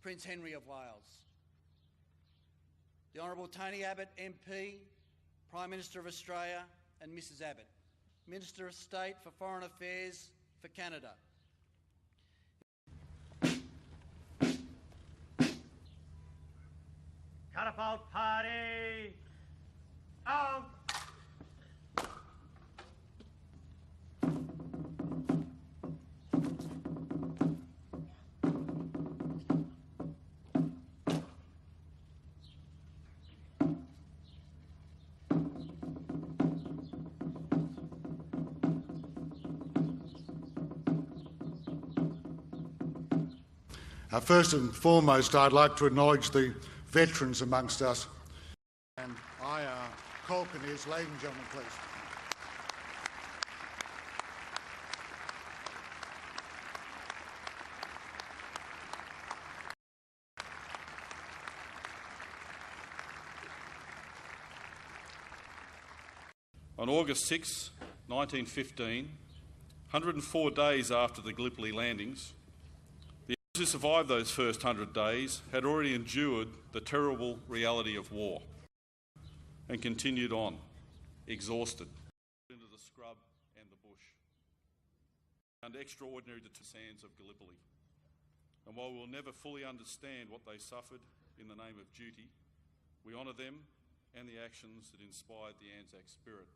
Prince Henry of Wales, the Honourable Tony Abbott MP, Prime Minister of Australia, and Mrs Abbott, Minister of State for Foreign Affairs for Canada. Catapult party! Out! First and foremost, I'd like to acknowledge the veterans amongst us. And I Colconeers, ladies and gentlemen, please. On August 6, 1915, 104 days after the Gallipoli landings, those who survived those first 100 days had already endured the terrible reality of war and continued on, exhausted, into the scrub and the bush, and extraordinary to the sands of Gallipoli. And while we'll never fully understand what they suffered in the name of duty, we honour them and the actions that inspired the Anzac spirit.